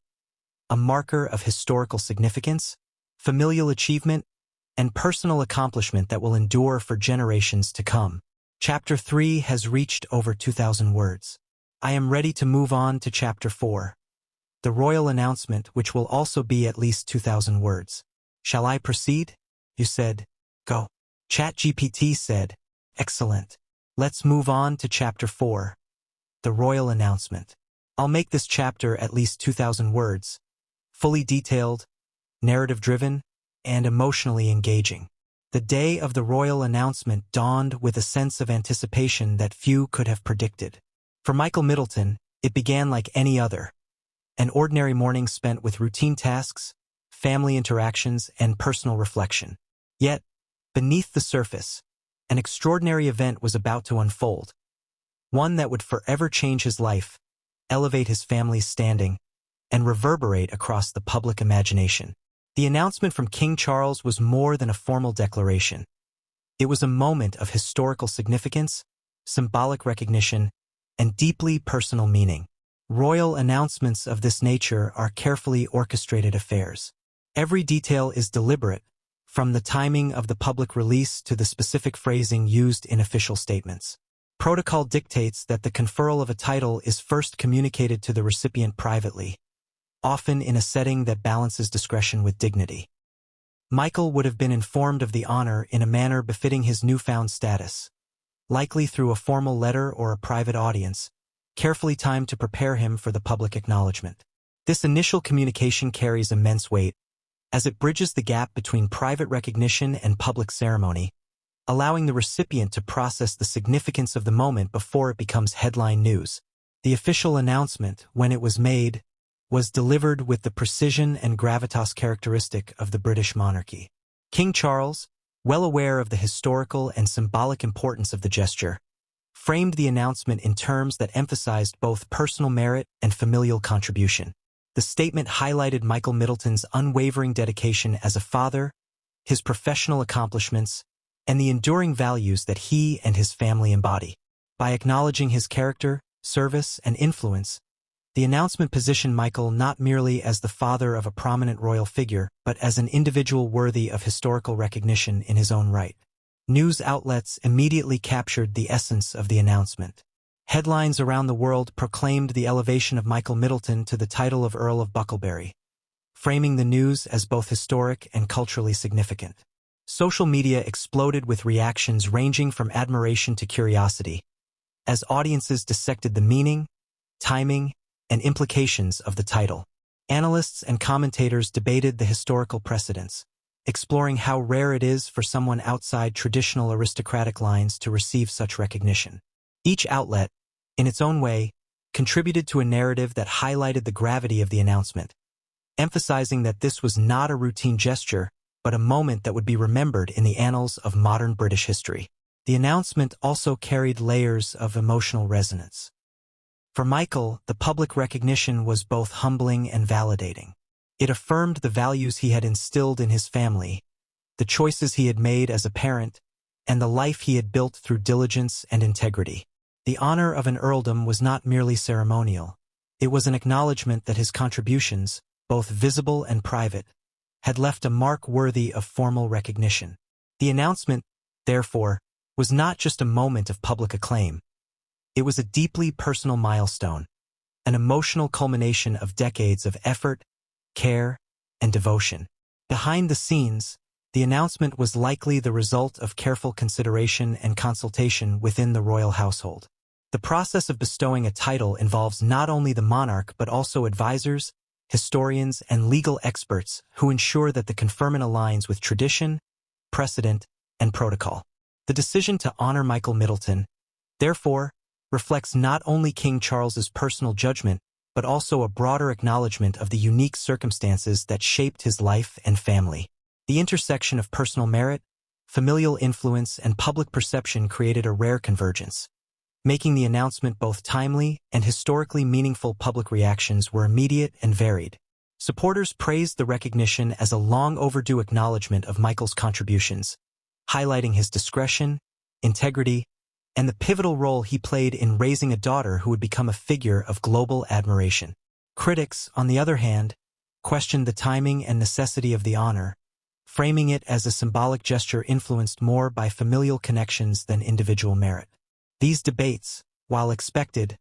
a marker of historical significance, familial achievement, and personal accomplishment that will endure for generations to come. Chapter 3 has reached over 2,000 words. I am ready to move on to Chapter 4. The royal announcement, which will also be at least 2,000 words. Shall I proceed? You said, go. ChatGPT said, excellent. Let's move on to Chapter 4. The royal announcement. I'll make this chapter at least 2,000 words, fully detailed, narrative-driven, and emotionally engaging. The day of the royal announcement dawned with a sense of anticipation that few could have predicted. For Michael Middleton, it began like any other. An ordinary morning spent with routine tasks, family interactions, and personal reflection. Yet, beneath the surface, an extraordinary event was about to unfold. One that would forever change his life, elevate his family's standing, and reverberate across the public imagination. The announcement from King Charles was more than a formal declaration. It was a moment of historical significance, symbolic recognition, and deeply personal meaning. Royal announcements of this nature are carefully orchestrated affairs. Every detail is deliberate, from the timing of the public release to the specific phrasing used in official statements. Protocol dictates that the conferral of a title is first communicated to the recipient privately, often in a setting that balances discretion with dignity. Michael would have been informed of the honor in a manner befitting his newfound status, likely through a formal letter or a private audience, carefully timed to prepare him for the public acknowledgement. This initial communication carries immense weight, as it bridges the gap between private recognition and public ceremony, allowing the recipient to process the significance of the moment before it becomes headline news. The official announcement, when it was made, was delivered with the precision and gravitas characteristic of the British monarchy. King Charles, well aware of the historical and symbolic importance of the gesture, framed the announcement in terms that emphasized both personal merit and familial contribution. The statement highlighted Michael Middleton's unwavering dedication as a father, his professional accomplishments, and the enduring values that he and his family embody. By acknowledging his character, service, and influence, the announcement positioned Michael not merely as the father of a prominent royal figure, but as an individual worthy of historical recognition in his own right. News outlets immediately captured the essence of the announcement. Headlines around the world proclaimed the elevation of Michael Middleton to the title of Earl of Bucklebury, framing the news as both historic and culturally significant. Social media exploded with reactions ranging from admiration to curiosity, as audiences dissected the meaning, timing, and implications of the title. Analysts and commentators debated the historical precedents, exploring how rare it is for someone outside traditional aristocratic lines to receive such recognition. Each outlet, in its own way, contributed to a narrative that highlighted the gravity of the announcement, emphasizing that this was not a routine gesture, but a moment that would be remembered in the annals of modern British history. The announcement also carried layers of emotional resonance. For Michael, the public recognition was both humbling and validating. It affirmed the values he had instilled in his family, the choices he had made as a parent, and the life he had built through diligence and integrity. The honor of an earldom was not merely ceremonial. It was an acknowledgement that his contributions, both visible and private, had left a mark worthy of formal recognition. The announcement, therefore, was not just a moment of public acclaim. It was a deeply personal milestone, an emotional culmination of decades of effort, care, and devotion. Behind the scenes, the announcement was likely the result of careful consideration and consultation within the royal household. The process of bestowing a title involves not only the monarch but also advisors, historians, and legal experts who ensure that the conferment aligns with tradition, precedent, and protocol. The decision to honor Michael Middleton, therefore, reflects not only King Charles's personal judgment, but also a broader acknowledgement of the unique circumstances that shaped his life and family. The intersection of personal merit, familial influence, and public perception created a rare convergence, making the announcement both timely and historically meaningful. Public reactions were immediate and varied. Supporters praised the recognition as a long-overdue acknowledgement of Michael's contributions, highlighting his discretion, integrity, and the pivotal role he played in raising a daughter who would become a figure of global admiration. Critics, on the other hand, questioned the timing and necessity of the honor, framing it as a symbolic gesture influenced more by familial connections than individual merit. These debates, while expected,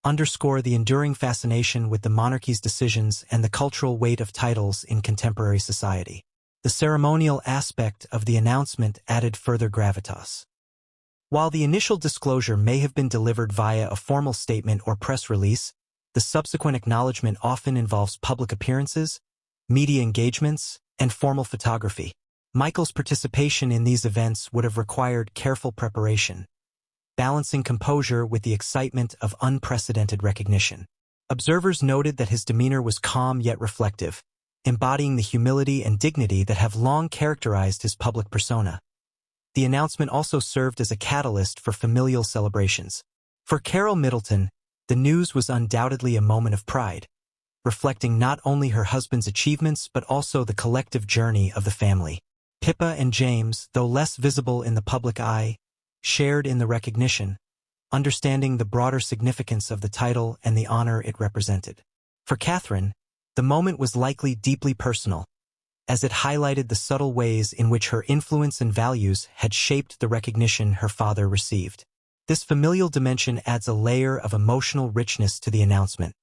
underscore the enduring fascination with the monarchy's decisions and the cultural weight of titles in contemporary society. The ceremonial aspect of the announcement added further gravitas. While the initial disclosure may have been delivered via a formal statement or press release, the subsequent acknowledgement often involves public appearances, media engagements, and formal photography. Michael's participation in these events would have required careful preparation, balancing composure with the excitement of unprecedented recognition. Observers noted that his demeanor was calm yet reflective, embodying the humility and dignity that have long characterized his public persona. The announcement also served as a catalyst for familial celebrations. For Carol Middleton, the news was undoubtedly a moment of pride, reflecting not only her husband's achievements but also the collective journey of the family. Pippa and James, though less visible in the public eye, shared in the recognition, understanding the broader significance of the title and the honor it represented. For Catherine, the moment was likely deeply personal, as it highlighted the subtle ways in which her influence and values had shaped the recognition her father received. This familial dimension adds a layer of emotional richness to the announcement,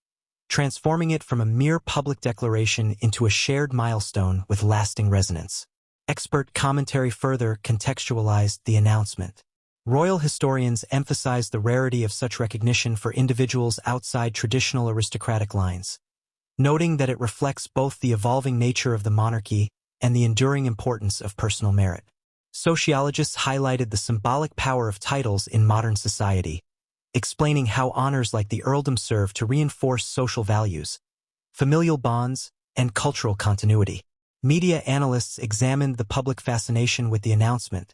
transforming it from a mere public declaration into a shared milestone with lasting resonance. Expert commentary further contextualized the announcement, Royal historians emphasize the rarity of such recognition for individuals outside traditional aristocratic lines, noting that it reflects both the evolving nature of the monarchy and the enduring importance of personal merit. Sociologists highlighted the symbolic power of titles in modern society, explaining how honors like the earldom serve to reinforce social values, familial bonds, and cultural continuity. Media analysts examined the public fascination with the announcement,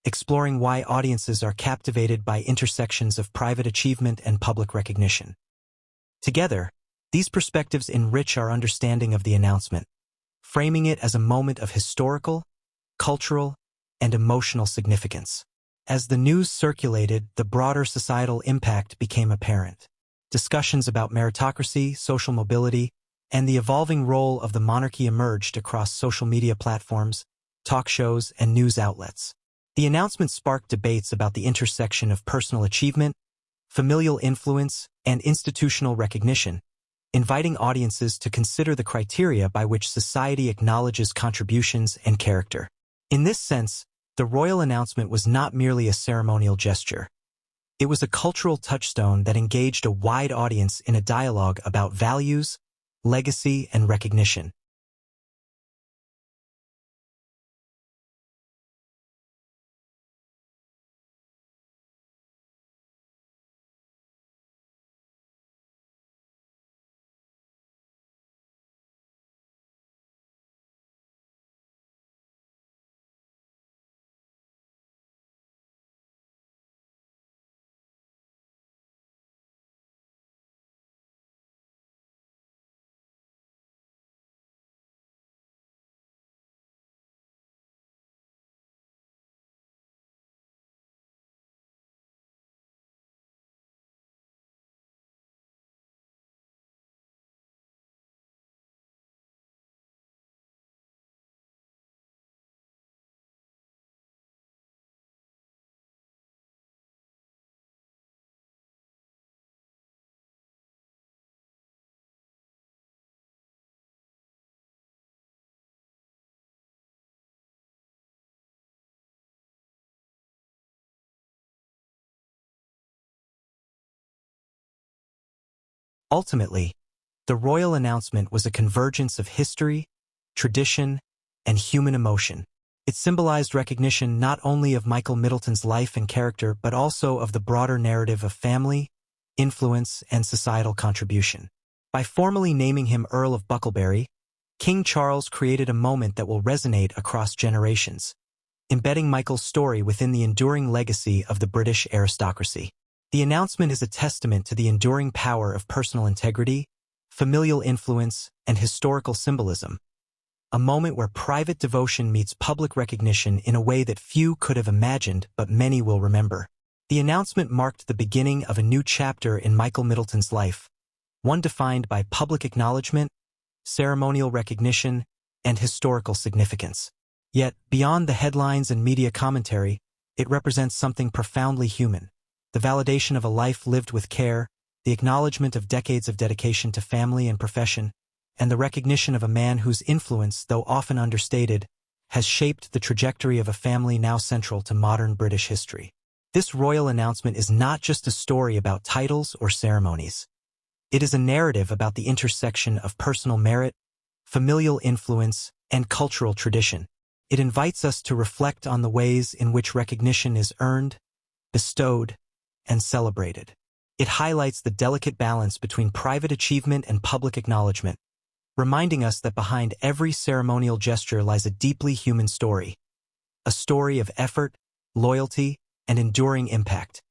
exploring why audiences are captivated by intersections of private achievement and public recognition. Together, these perspectives enrich our understanding of the announcement, framing it as a moment of historical, cultural, and emotional significance. As the news circulated, the broader societal impact became apparent. Discussions about meritocracy, social mobility, and the evolving role of the monarchy emerged across social media platforms, talk shows, and news outlets. The announcement sparked debates about the intersection of personal achievement, familial influence, and institutional recognition, inviting audiences to consider the criteria by which society acknowledges contributions and character. In this sense, the royal announcement was not merely a ceremonial gesture. It was a cultural touchstone that engaged a wide audience in a dialogue about values, legacy, and recognition. Ultimately, the royal announcement was a convergence of history, tradition, and human emotion. It symbolized recognition not only of Michael Middleton's life and character but also of the broader narrative of family, influence, and societal contribution. By formally naming him Earl of Bucklebury, King Charles created a moment that will resonate across generations, embedding Michael's story within the enduring legacy of the British aristocracy. The announcement is a testament to the enduring power of personal integrity, familial influence, and historical symbolism, a moment where private devotion meets public recognition in a way that few could have imagined but many will remember. The announcement marked the beginning of a new chapter in Michael Middleton's life, one defined by public acknowledgement, ceremonial recognition, and historical significance. Yet, beyond the headlines and media commentary, it represents something profoundly human. The validation of a life lived with care, the acknowledgement of decades of dedication to family and profession, and the recognition of a man whose influence, though often understated, has shaped the trajectory of a family now central to modern British history. This royal announcement is not just a story about titles or ceremonies. It is a narrative about the intersection of personal merit, familial influence, and cultural tradition. It invites us to reflect on the ways in which recognition is earned, bestowed, and celebrated. It highlights the delicate balance between private achievement and public acknowledgement, reminding us that behind every ceremonial gesture lies a deeply human story, a story of effort, loyalty, and enduring impact.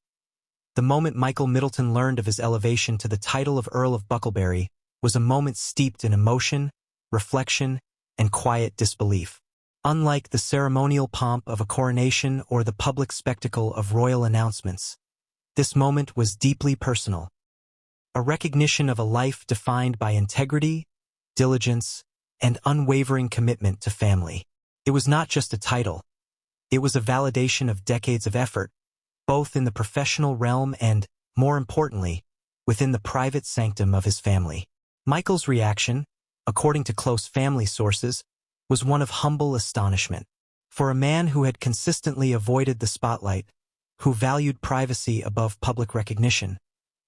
The moment Michael Middleton learned of his elevation to the title of Earl of Bucklebury was a moment steeped in emotion, reflection, and quiet disbelief. Unlike the ceremonial pomp of a coronation or the public spectacle of royal announcements, this moment was deeply personal, a recognition of a life defined by integrity, diligence, and unwavering commitment to family. It was not just a title. It was a validation of decades of effort, both in the professional realm and, more importantly, within the private sanctum of his family. Michael's reaction, according to close family sources, was one of humble astonishment. For a man who had consistently avoided the spotlight, who valued privacy above public recognition,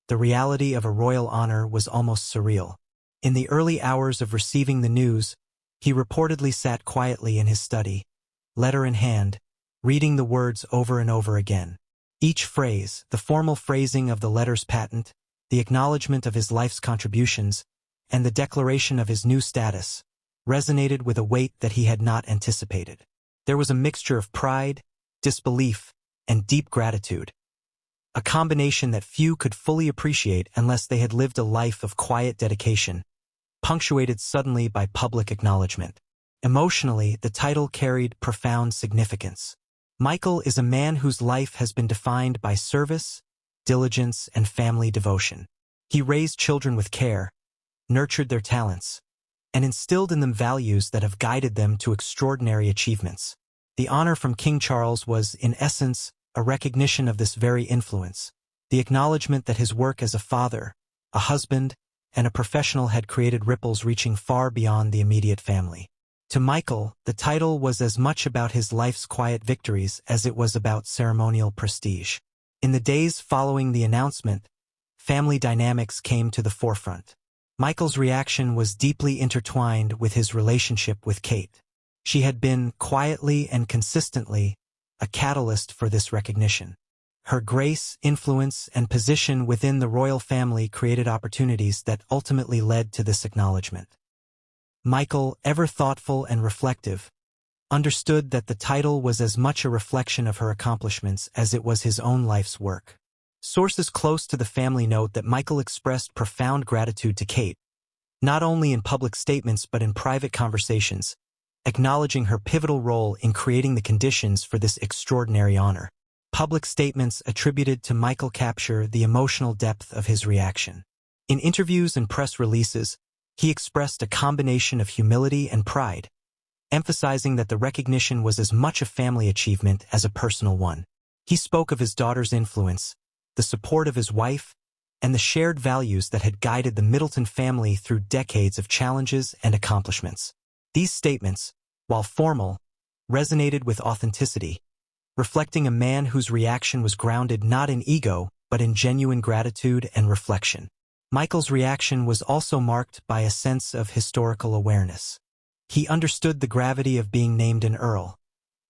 the reality of a royal honor was almost surreal. In the early hours of receiving the news, he reportedly sat quietly in his study, letter in hand, reading the words over and over again. Each phrase, the formal phrasing of the letter's patent, the acknowledgement of his life's contributions, and the declaration of his new status, resonated with a weight that he had not anticipated. There was a mixture of pride, disbelief, and deep gratitude, a combination that few could fully appreciate unless they had lived a life of quiet dedication, punctuated suddenly by public acknowledgement. Emotionally, the title carried profound significance. Michael is a man whose life has been defined by service, diligence, and family devotion. He raised children with care, nurtured their talents, and instilled in them values that have guided them to extraordinary achievements. The honor from King Charles was, in essence, a recognition of this very influence, the acknowledgement that his work as a father, a husband, and a professional had created ripples reaching far beyond the immediate family. To Michael, the title was as much about his life's quiet victories as it was about ceremonial prestige. In the days following the announcement, family dynamics came to the forefront. Michael's reaction was deeply intertwined with his relationship with Kate. She had been, quietly and consistently, a catalyst for this recognition. Her grace, influence, and position within the royal family created opportunities that ultimately led to this acknowledgement. Michael, ever thoughtful and reflective, understood that the title was as much a reflection of her accomplishments as it was his own life's work. Sources close to the family note that Michael expressed profound gratitude to Kate, not only in public statements but in private conversations, acknowledging her pivotal role in creating the conditions for this extraordinary honor. Public statements attributed to Michael capture the emotional depth of his reaction. In interviews and press releases, he expressed a combination of humility and pride, emphasizing that the recognition was as much a family achievement as a personal one. He spoke of his daughter's influence, the support of his wife, and the shared values that had guided the Middleton family through decades of challenges and accomplishments. These statements, while formal, resonated with authenticity, reflecting a man whose reaction was grounded not in ego but in genuine gratitude and reflection. Michael's reaction was also marked by a sense of historical awareness. He understood the gravity of being named an earl,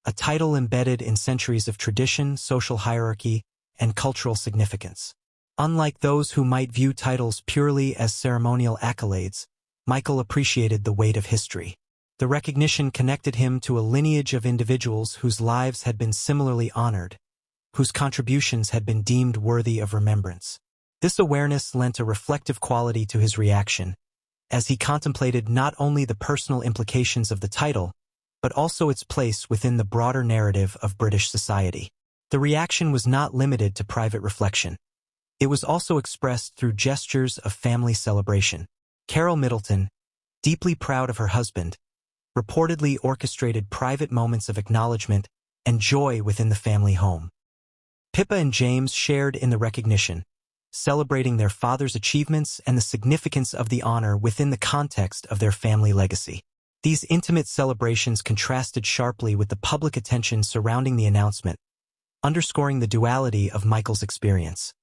a title embedded in centuries of tradition, social hierarchy, and cultural significance. Unlike those who might view titles purely as ceremonial accolades, Michael appreciated the weight of history. The recognition connected him to a lineage of individuals whose lives had been similarly honored, whose contributions had been deemed worthy of remembrance. This awareness lent a reflective quality to his reaction, as he contemplated not only the personal implications of the title, but also its place within the broader narrative of British society. The reaction was not limited to private reflection. It was also expressed through gestures of family celebration. Carol Middleton, deeply proud of her husband, reportedly orchestrated private moments of acknowledgement and joy within the family home. Pippa and James shared in the recognition, celebrating their father's achievements and the significance of the honor within the context of their family legacy. These intimate celebrations contrasted sharply with the public attention surrounding the announcement, underscoring the duality of Michael's experience.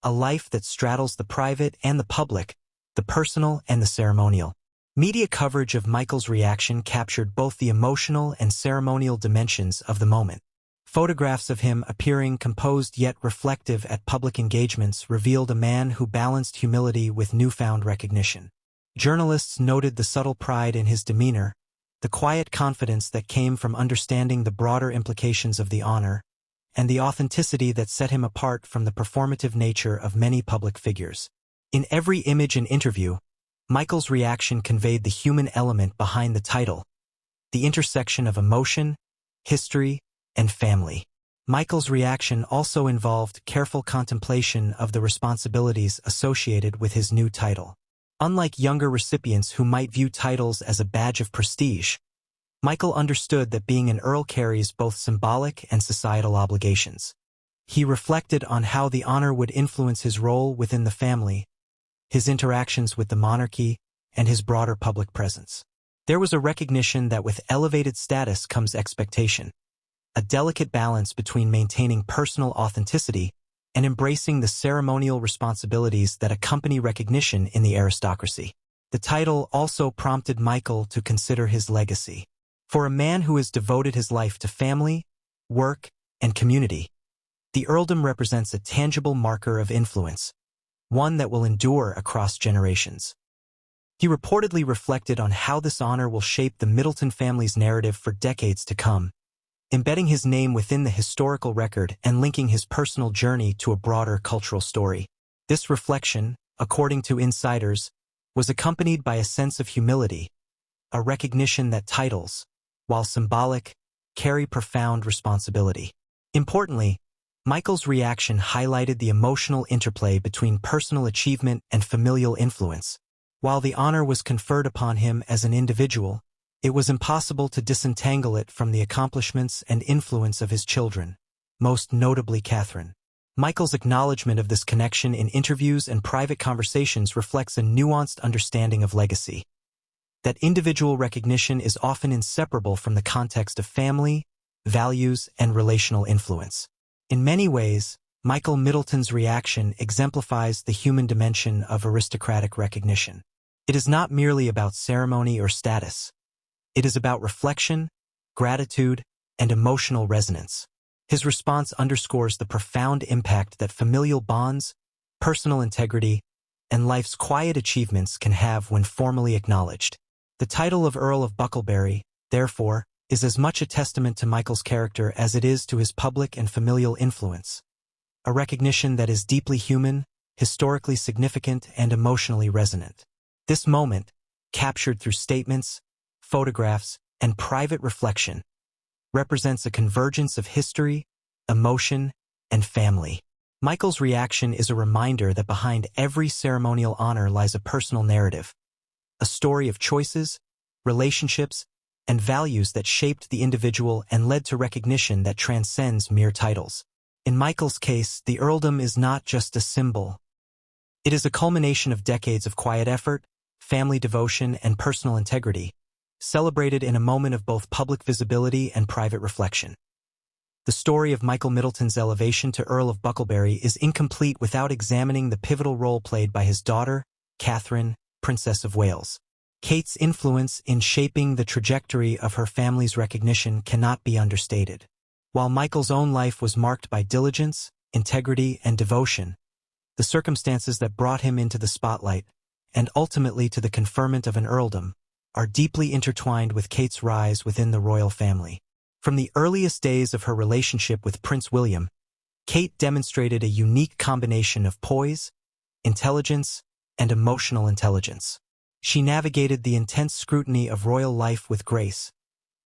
A life that straddles the private and the public, the personal and the ceremonial. Media coverage of Michael's reaction captured both the emotional and ceremonial dimensions of the moment. Photographs of him appearing composed yet reflective at public engagements revealed a man who balanced humility with newfound recognition. Journalists noted the subtle pride in his demeanor, the quiet confidence that came from understanding the broader implications of the honor, and the authenticity that set him apart from the performative nature of many public figures. In every image and interview, Michael's reaction conveyed the human element behind the title, the intersection of emotion, history, and family. Michael's reaction also involved careful contemplation of the responsibilities associated with his new title. Unlike younger recipients who might view titles as a badge of prestige, Michael understood that being an earl carries both symbolic and societal obligations. He reflected on how the honor would influence his role within the family, his interactions with the monarchy, and his broader public presence. There was a recognition that with elevated status comes expectation. a delicate balance between maintaining personal authenticity and embracing the ceremonial responsibilities that accompany recognition in the aristocracy. The title also prompted Michael to consider his legacy. For a man who has devoted his life to family, work, and community, the earldom represents a tangible marker of influence, one that will endure across generations. He reportedly reflected on how this honor will shape the Middleton family's narrative for decades to come, embedding his name within the historical record and linking his personal journey to a broader cultural story. This reflection, according to insiders, was accompanied by a sense of humility, a recognition that titles, while symbolic, carry profound responsibility. Importantly, Michael's reaction highlighted the emotional interplay between personal achievement and familial influence. While the honor was conferred upon him as an individual, it was impossible to disentangle it from the accomplishments and influence of his children, most notably Catherine. Michael's acknowledgement of this connection in interviews and private conversations reflects a nuanced understanding of legacy. That individual recognition is often inseparable from the context of family, values, and relational influence. In many ways, Michael Middleton's reaction exemplifies the human dimension of aristocratic recognition. It is not merely about ceremony or status. It is about reflection, gratitude, and emotional resonance. His response underscores the profound impact that familial bonds, personal integrity, and life's quiet achievements can have when formally acknowledged. The title of Earl of Bucklebury, therefore, is as much a testament to Michael's character as it is to his public and familial influence. A recognition that is deeply human, historically significant, and emotionally resonant. This moment, captured through statements, photographs, and private reflection, represents a convergence of history, emotion, and family. Michael's reaction is a reminder that behind every ceremonial honor lies a personal narrative, a story of choices, relationships, and values that shaped the individual and led to recognition that transcends mere titles. In Michael's case, the earldom is not just a symbol. It is a culmination of decades of quiet effort, family devotion, and personal integrity, celebrated in a moment of both public visibility and private reflection. The story of Michael Middleton's elevation to Earl of Bucklebury is incomplete without examining the pivotal role played by his daughter, Catherine, Princess of Wales. Kate's influence in shaping the trajectory of her family's recognition cannot be understated. While Michael's own life was marked by diligence, integrity, and devotion, the circumstances that brought him into the spotlight, and ultimately to the conferment of an earldom, are deeply intertwined with Kate's rise within the royal family. From the earliest days of her relationship with Prince William, Kate demonstrated a unique combination of poise, intelligence, and emotional intelligence. She navigated the intense scrutiny of royal life with grace,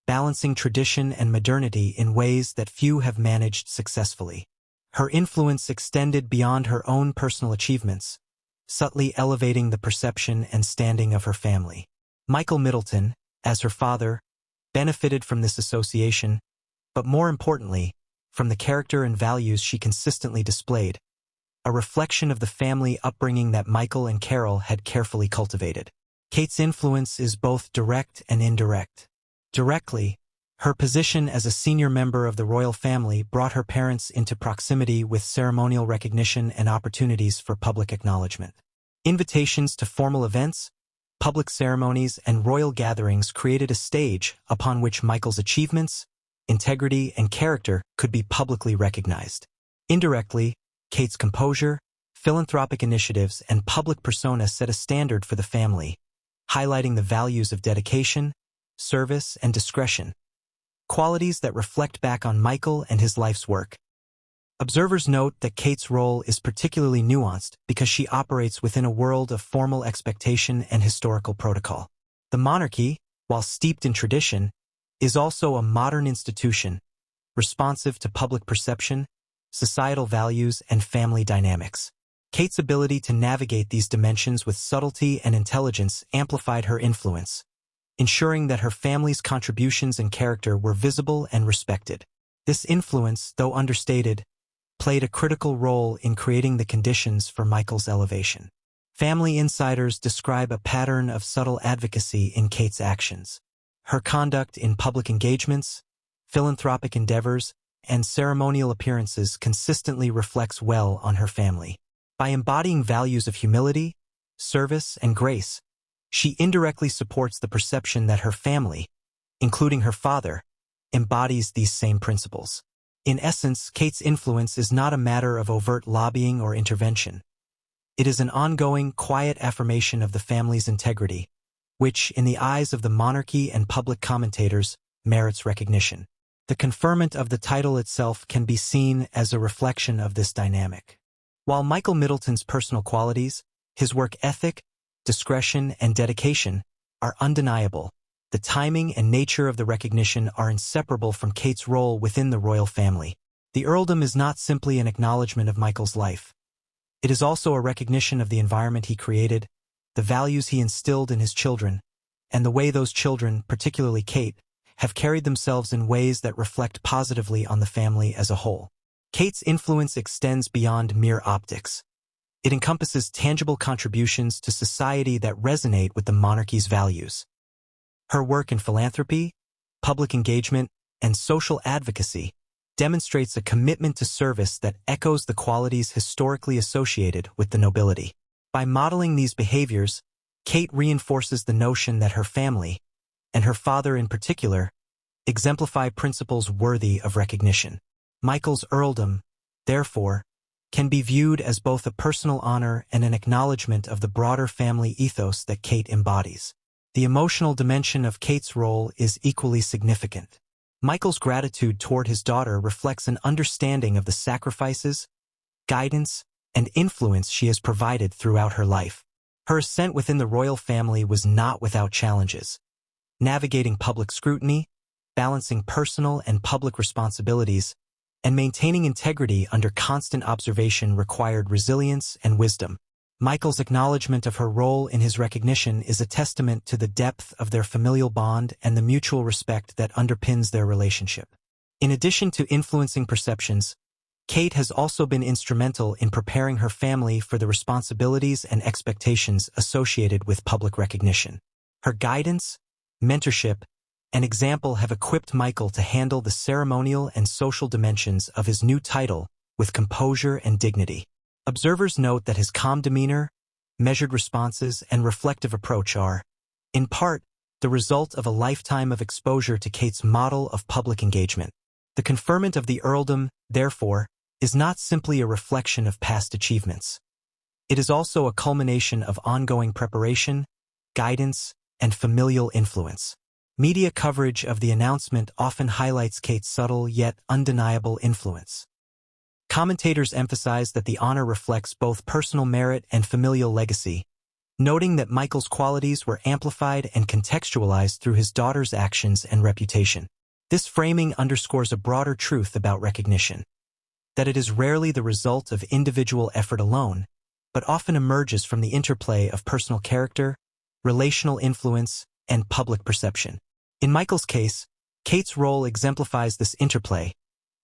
balancing tradition and modernity in ways that few have managed successfully. Her influence extended beyond her own personal achievements, subtly elevating the perception and standing of her family. Michael Middleton, as her father, benefited from this association, but more importantly, from the character and values she consistently displayed, a reflection of the family upbringing that Michael and Carol had carefully cultivated. Kate's influence is both direct and indirect. Directly, her position as a senior member of the royal family brought her parents into proximity with ceremonial recognition and opportunities for public acknowledgement. Invitations to formal events, public ceremonies, and royal gatherings created a stage upon which Michael's achievements, integrity, and character could be publicly recognized. Indirectly, Kate's composure, philanthropic initiatives, and public persona set a standard for the family, highlighting the values of dedication, service, and discretion, qualities that reflect back on Michael and his life's work. Observers note that Kate's role is particularly nuanced because she operates within a world of formal expectation and historical protocol. The monarchy, while steeped in tradition, is also a modern institution, responsive to public perception, societal values, and family dynamics. Kate's ability to navigate these dimensions with subtlety and intelligence amplified her influence, ensuring that her family's contributions and character were visible and respected. This influence, though understated, played a critical role in creating the conditions for Michael's elevation. Family insiders describe a pattern of subtle advocacy in Kate's actions. Her conduct in public engagements, philanthropic endeavors, and ceremonial appearances consistently reflects well on her family. By embodying values of humility, service, and grace, she indirectly supports the perception that her family, including her father, embodies these same principles. In essence, Kate's influence is not a matter of overt lobbying or intervention. It is an ongoing, quiet affirmation of the family's integrity, which, in the eyes of the monarchy and public commentators, merits recognition. The conferment of the title itself can be seen as a reflection of this dynamic. While Michael Middleton's personal qualities, his work ethic, discretion, and dedication are undeniable, the timing and nature of the recognition are inseparable from Kate's role within the royal family. The earldom is not simply an acknowledgement of Michael's life. It is also a recognition of the environment he created, the values he instilled in his children, and the way those children, particularly Kate, have carried themselves in ways that reflect positively on the family as a whole. Kate's influence extends beyond mere optics. It encompasses tangible contributions to society that resonate with the monarchy's values. Her work in philanthropy, public engagement, and social advocacy demonstrates a commitment to service that echoes the qualities historically associated with the nobility. By modeling these behaviors, Kate reinforces the notion that her family, and her father in particular, exemplify principles worthy of recognition. Michael's earldom, therefore, can be viewed as both a personal honor and an acknowledgement of the broader family ethos that Kate embodies. The emotional dimension of Kate's role is equally significant. Michael's gratitude toward his daughter reflects an understanding of the sacrifices, guidance, and influence she has provided throughout her life. Her ascent within the royal family was not without challenges. Navigating public scrutiny, balancing personal and public responsibilities, and maintaining integrity under constant observation required resilience and wisdom. Michael's acknowledgement of her role in his recognition is a testament to the depth of their familial bond and the mutual respect that underpins their relationship. In addition to influencing perceptions, Kate has also been instrumental in preparing her family for the responsibilities and expectations associated with public recognition. Her guidance, mentorship, and example have equipped Michael to handle the ceremonial and social dimensions of his new title with composure and dignity. Observers note that his calm demeanor, measured responses, and reflective approach are, in part, the result of a lifetime of exposure to Kate's model of public engagement. The conferment of the earldom, therefore, is not simply a reflection of past achievements. It is also a culmination of ongoing preparation, guidance, and familial influence. Media coverage of the announcement often highlights Kate's subtle yet undeniable influence. Commentators emphasize that the honor reflects both personal merit and familial legacy, noting that Michael's qualities were amplified and contextualized through his daughter's actions and reputation. This framing underscores a broader truth about recognition, that it is rarely the result of individual effort alone, but often emerges from the interplay of personal character, relational influence, and public perception. In Michael's case, Kate's role exemplifies this interplay,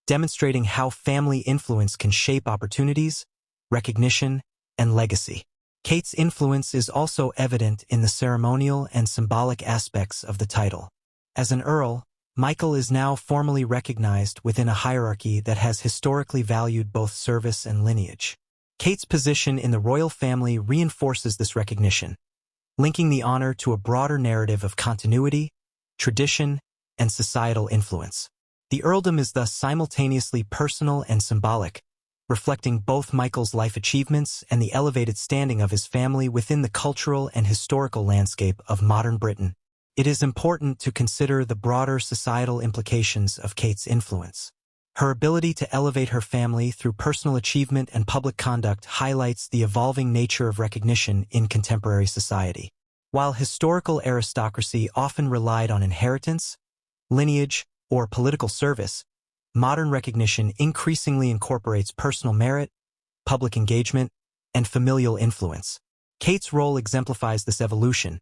demonstrating how family influence can shape opportunities, recognition, and legacy. Kate's influence is also evident in the ceremonial and symbolic aspects of the title. As an earl, Michael is now formally recognized within a hierarchy that has historically valued both service and lineage. Kate's position in the royal family reinforces this recognition, linking the honor to a broader narrative of continuity, tradition, and societal influence. The earldom is thus simultaneously personal and symbolic, reflecting both Michael's life achievements and the elevated standing of his family within the cultural and historical landscape of modern Britain. It is important to consider the broader societal implications of Kate's influence. Her ability to elevate her family through personal achievement and public conduct highlights the evolving nature of recognition in contemporary society. While historical aristocracy often relied on inheritance, lineage, or political service, modern recognition increasingly incorporates personal merit, public engagement, and familial influence. Kate's role exemplifies this evolution,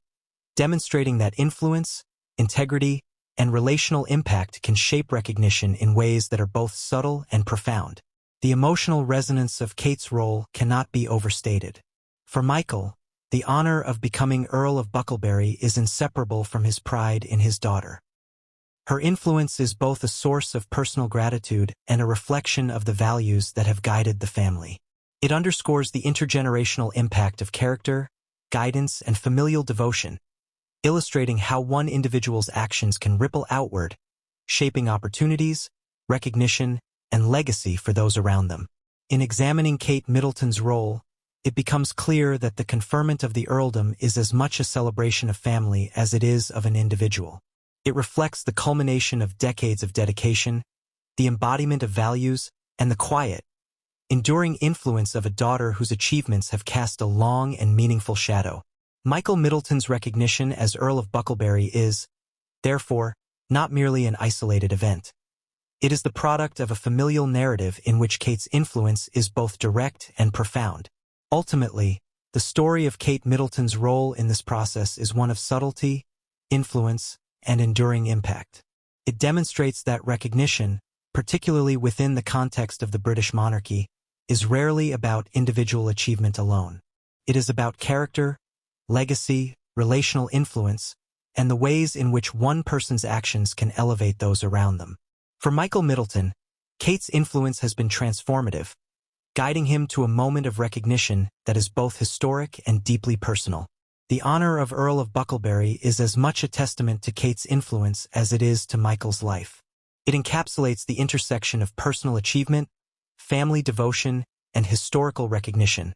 demonstrating that influence, integrity, and relational impact can shape recognition in ways that are both subtle and profound. The emotional resonance of Kate's role cannot be overstated. For Michael, the honor of becoming Earl of Bucklebury is inseparable from his pride in his daughter. Her influence is both a source of personal gratitude and a reflection of the values that have guided the family. It underscores the intergenerational impact of character, guidance, and familial devotion, illustrating how one individual's actions can ripple outward, shaping opportunities, recognition, and legacy for those around them. In examining Kate Middleton's role, it becomes clear that the conferment of the earldom is as much a celebration of family as it is of an individual. It reflects the culmination of decades of dedication, the embodiment of values, and the quiet, enduring influence of a daughter whose achievements have cast a long and meaningful shadow. Michael Middleton's recognition as Earl of Bucklebury is, therefore, not merely an isolated event. It is the product of a familial narrative in which Kate's influence is both direct and profound. Ultimately, the story of Kate Middleton's role in this process is one of subtlety, influence, and enduring impact. It demonstrates that recognition, particularly within the context of the British monarchy, is rarely about individual achievement alone. It is about character, legacy, relational influence, and the ways in which one person's actions can elevate those around them. For Michael Middleton, Kate's influence has been transformative, guiding him to a moment of recognition that is both historic and deeply personal. The honor of Earl of Bucklebury is as much a testament to Kate's influence as it is to Michael's life. It encapsulates the intersection of personal achievement, family devotion, and historical recognition,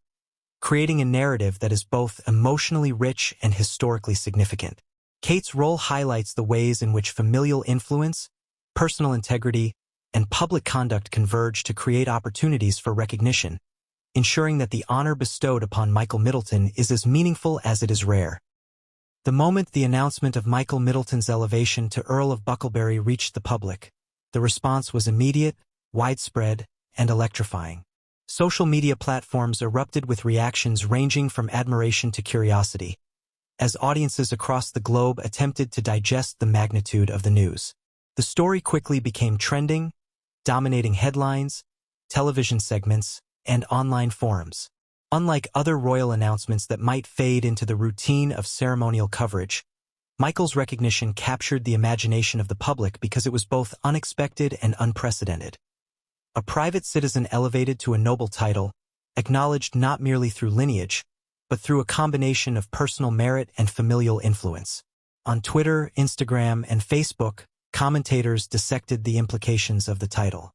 creating a narrative that is both emotionally rich and historically significant. Kate's role highlights the ways in which familial influence, personal integrity, and public conduct converge to create opportunities for recognition, ensuring that the honor bestowed upon Michael Middleton is as meaningful as it is rare. The moment the announcement of Michael Middleton's elevation to Earl of Bucklebury reached the public, the response was immediate, widespread, and electrifying. Social media platforms erupted with reactions ranging from admiration to curiosity, as audiences across the globe attempted to digest the magnitude of the news. The story quickly became trending, dominating headlines, television segments, and online forums. Unlike other royal announcements that might fade into the routine of ceremonial coverage, Michael's recognition captured the imagination of the public because it was both unexpected and unprecedented. A private citizen elevated to a noble title, acknowledged not merely through lineage, but through a combination of personal merit and familial influence. On Twitter, Instagram, and Facebook, commentators dissected the implications of the title.